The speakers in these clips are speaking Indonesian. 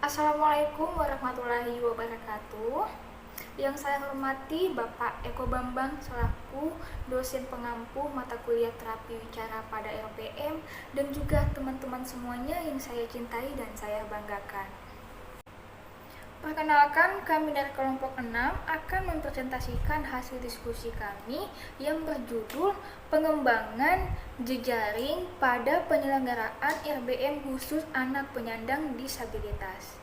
Assalamualaikum warahmatullahi wabarakatuh. Yang saya hormati Bapak Eko Bambang selaku dosen pengampu mata kuliah terapi wicara pada LPM dan juga teman-teman semuanya yang saya cintai dan saya banggakan. Perkenalkan, kami dari kelompok 6 akan mempresentasikan hasil diskusi kami yang berjudul Pengembangan Jejaring pada Penyelenggaraan RBM Khusus Anak Penyandang Disabilitas.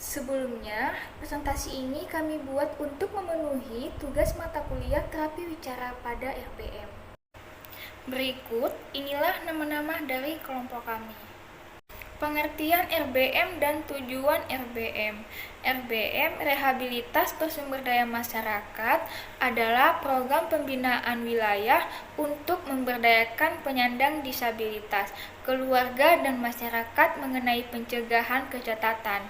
Sebelumnya, presentasi ini kami buat untuk memenuhi tugas mata kuliah terapi wicara pada RPM. Berikut, inilah nama-nama dari kelompok kami. Pengertian RBM dan tujuan RBM. RBM, Rehabilitas Bersumber Daya Masyarakat, adalah program pembinaan wilayah untuk memberdayakan penyandang disabilitas, keluarga dan masyarakat mengenai pencegahan kecacatan,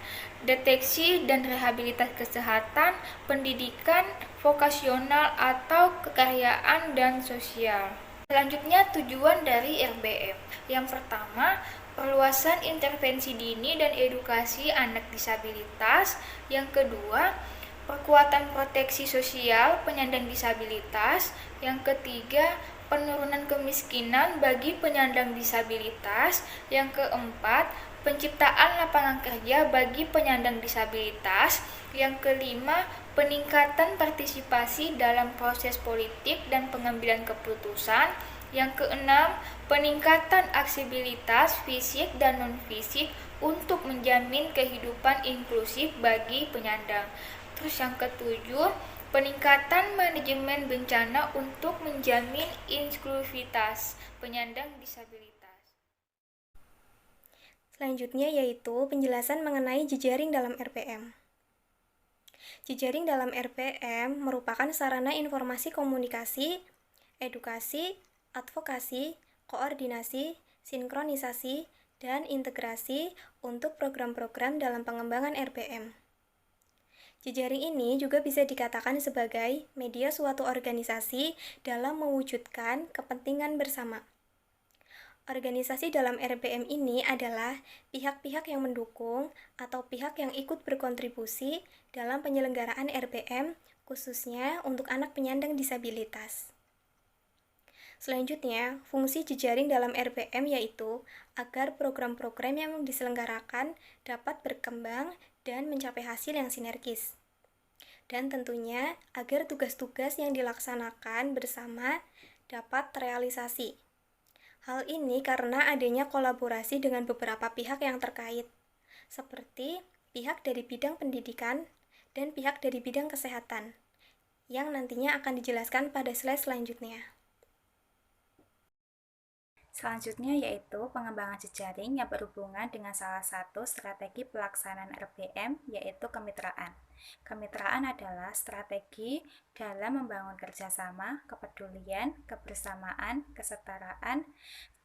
deteksi dan rehabilitas kesehatan, pendidikan, vokasional atau kekaryaan dan sosial. Selanjutnya, tujuan dari RBM. Yang pertama, perluasan intervensi dini dan edukasi anak disabilitas. Yang kedua, perkuatan proteksi sosial penyandang disabilitas. Yang ketiga, penurunan kemiskinan bagi penyandang disabilitas. Yang keempat, penciptaan lapangan kerja bagi penyandang disabilitas. Yang kelima, peningkatan partisipasi dalam proses politik dan pengambilan keputusan. Yang keenam, peningkatan aksesibilitas fisik dan non-fisik untuk menjamin kehidupan inklusif bagi penyandang. Terus yang ketujuh, peningkatan manajemen bencana untuk menjamin inklusivitas penyandang disabilitas. Selanjutnya yaitu penjelasan mengenai jejaring dalam RPM. Jejaring dalam RPM merupakan sarana informasi komunikasi, edukasi, advokasi, koordinasi, sinkronisasi, dan integrasi untuk program-program dalam pengembangan RPM. Jejaring ini juga bisa dikatakan sebagai media suatu organisasi dalam mewujudkan kepentingan bersama. Organisasi dalam RPM ini adalah pihak-pihak yang mendukung atau pihak yang ikut berkontribusi dalam penyelenggaraan RPM, khususnya untuk anak penyandang disabilitas. Selanjutnya, fungsi jejaring dalam RPM yaitu agar program-program yang diselenggarakan dapat berkembang dan mencapai hasil yang sinergis. Dan tentunya agar tugas-tugas yang dilaksanakan bersama dapat terrealisasi. Hal ini karena adanya kolaborasi dengan beberapa pihak yang terkait, seperti pihak dari bidang pendidikan dan pihak dari bidang kesehatan, yang nantinya akan dijelaskan pada slide selanjutnya. Selanjutnya yaitu pengembangan jejaring yang berhubungan dengan salah satu strategi pelaksanaan RPM, yaitu kemitraan. Kemitraan adalah strategi dalam membangun kerjasama, kepedulian, kebersamaan, kesetaraan,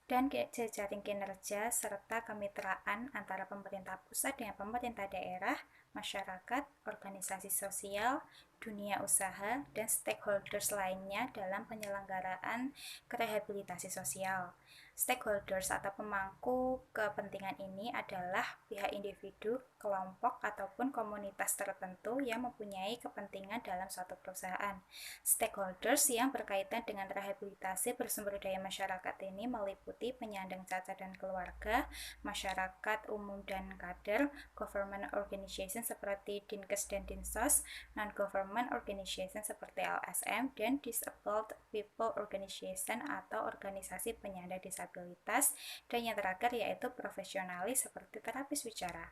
dan jejaring kinerja serta kemitraan antara pemerintah pusat dengan pemerintah daerah, masyarakat, organisasi sosial, dunia usaha, dan stakeholders lainnya dalam penyelenggaraan rehabilitasi sosial. Stakeholders atau pemangku kepentingan ini adalah pihak individu, kelompok, ataupun komunitas tertentu yang mempunyai kepentingan dalam suatu perusahaan. Stakeholders yang berkaitan dengan rehabilitasi bersumber daya masyarakat ini meliputi penyandang cacat dan keluarga, masyarakat umum dan kader, government organization seperti Dinkes dan Dinsos, non-government organization seperti LSM, dan disabled people organization atau organisasi penyandang disabilitas, dan yang terakhir yaitu profesionalis seperti terapis wicara.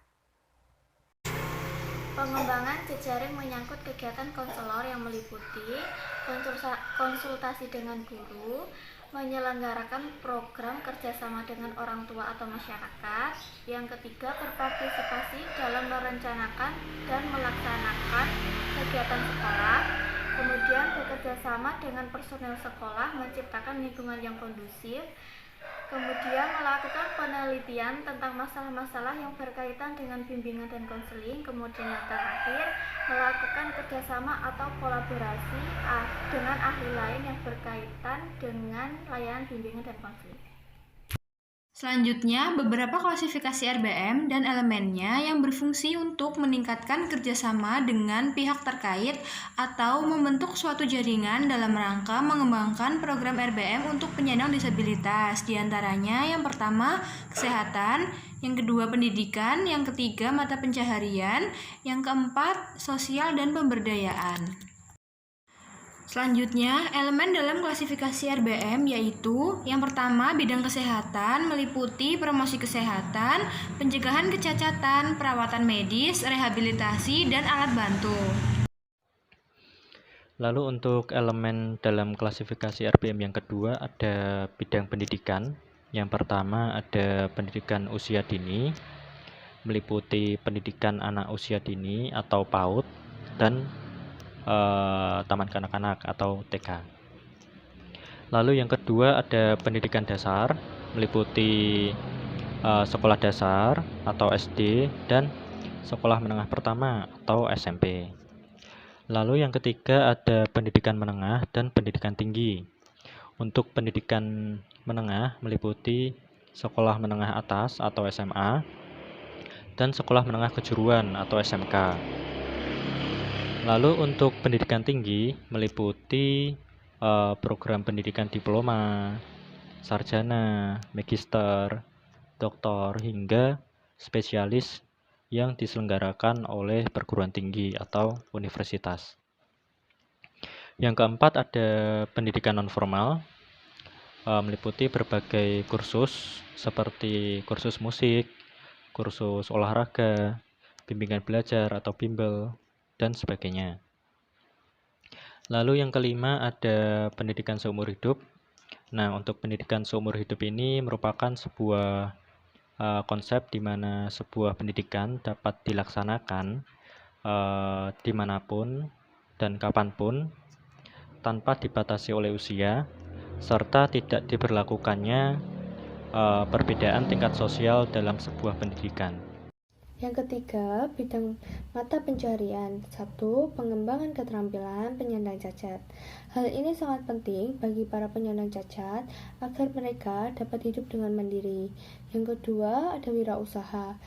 Pengembangan jejaring menyangkut kegiatan konselor yang meliputi konsultasi dengan guru, menyelenggarakan program kerjasama dengan orang tua atau masyarakat. Yang ketiga, berpartisipasi dalam merencanakan dan melaksanakan kegiatan sekolah. Kemudian bekerja sama dengan personel sekolah menciptakan lingkungan yang kondusif. Kemudian melakukan penelitian tentang masalah-masalah yang berkaitan dengan bimbingan dan konseling. Kemudian yang terakhir, melakukan kerjasama atau kolaborasi dengan ahli lain yang berkaitan dengan layanan bimbingan dan konseling. Selanjutnya, beberapa klasifikasi RBM dan elemennya yang berfungsi untuk meningkatkan kerjasama dengan pihak terkait atau membentuk suatu jaringan dalam rangka mengembangkan program RBM untuk penyandang disabilitas. Di antaranya, yang pertama, kesehatan, yang kedua, pendidikan, yang ketiga, mata pencaharian, yang keempat, sosial dan pemberdayaan. Selanjutnya, elemen dalam klasifikasi RBM yaitu yang pertama, bidang kesehatan meliputi promosi kesehatan, pencegahan kecacatan, perawatan medis, rehabilitasi, dan alat bantu. Lalu untuk elemen dalam klasifikasi RBM yang kedua ada bidang pendidikan. Yang pertama ada pendidikan usia dini, meliputi pendidikan anak usia dini atau PAUD dan taman kanak-kanak atau TK. Lalu yang kedua ada pendidikan dasar, meliputi sekolah dasar atau SD dan sekolah menengah pertama atau SMP. Lalu yang ketiga ada pendidikan menengah dan pendidikan tinggi. Untuk pendidikan menengah meliputi sekolah menengah atas atau SMA dan sekolah menengah kejuruan atau SMK. Lalu untuk pendidikan tinggi meliputi program pendidikan diploma, sarjana, magister, doktor, hingga spesialis yang diselenggarakan oleh perguruan tinggi atau universitas. Yang keempat ada pendidikan nonformal, meliputi berbagai kursus seperti kursus musik, kursus olahraga, bimbingan belajar atau bimbel, dan sebagainya. Lalu yang kelima ada pendidikan seumur hidup. Nah, untuk pendidikan seumur hidup ini merupakan sebuah konsep di mana sebuah pendidikan dapat dilaksanakan dimanapun dan kapanpun tanpa dibatasi oleh usia, serta tidak diberlakukannya perbedaan tingkat sosial dalam sebuah pendidikan. Yang ketiga, bidang mata pencaharian. 1. Pengembangan keterampilan penyandang cacat. Hal ini sangat penting bagi para penyandang cacat agar mereka dapat hidup dengan mandiri. Yang kedua, ada wirausaha.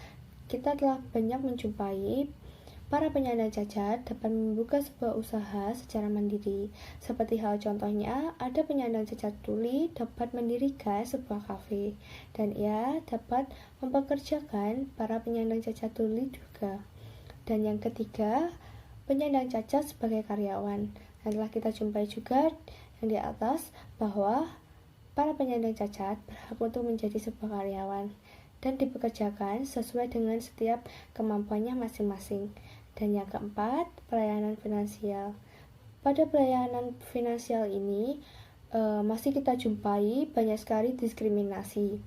Kita telah banyak menjumpai para penyandang cacat dapat membuka sebuah usaha secara mandiri. Seperti hal contohnya, ada penyandang cacat tuli dapat mendirikan sebuah kafe, dan ia dapat mempekerjakan para penyandang cacat tuli juga. Dan yang ketiga, penyandang cacat sebagai karyawan. Dan telah kita jumpai juga yang di atas bahwa para penyandang cacat berhak untuk menjadi sebuah karyawan dan dipekerjakan sesuai dengan setiap kemampuannya masing-masing. Dan yang keempat, pelayanan finansial. Pada pelayanan finansial ini masih kita jumpai banyak sekali diskriminasi.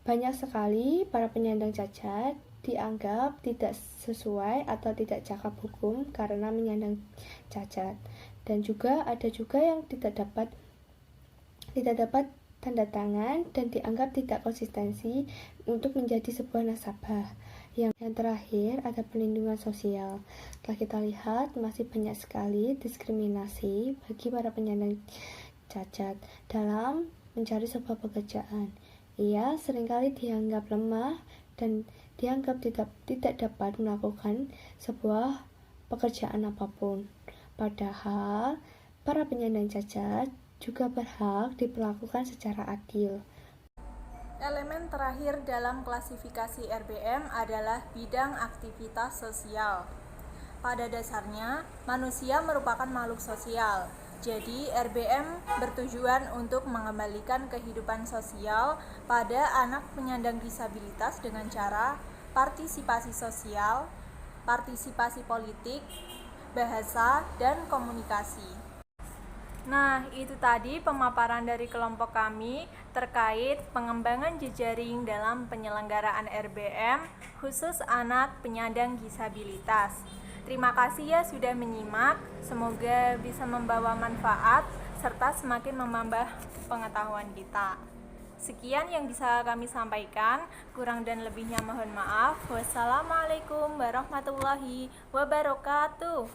Banyak sekali para penyandang cacat dianggap tidak sesuai atau tidak cakap hukum karena menyandang cacat. Dan juga ada juga yang tidak dapat tanda tangan dan dianggap tidak konsistensi untuk menjadi sebuah nasabah. Yang terakhir ada perlindungan sosial. Telah kita lihat masih banyak sekali diskriminasi bagi para penyandang cacat dalam mencari sebuah pekerjaan. Ia seringkali dianggap lemah dan dianggap tidak dapat melakukan sebuah pekerjaan apapun. Padahal para penyandang cacat juga berhak diperlakukan secara adil. Elemen terakhir dalam klasifikasi RBM adalah bidang aktivitas sosial. Pada dasarnya, manusia merupakan makhluk sosial. Jadi, RBM bertujuan untuk mengembalikan kehidupan sosial pada anak penyandang disabilitas dengan cara partisipasi sosial, partisipasi politik, bahasa, dan komunikasi. Nah, itu tadi pemaparan dari kelompok kami terkait pengembangan jejaring dalam penyelenggaraan RBM khusus anak penyandang disabilitas. Terima kasih ya sudah menyimak, semoga bisa membawa manfaat serta semakin menambah pengetahuan kita. Sekian yang bisa kami sampaikan, kurang dan lebihnya mohon maaf. Wassalamualaikum warahmatullahi wabarakatuh.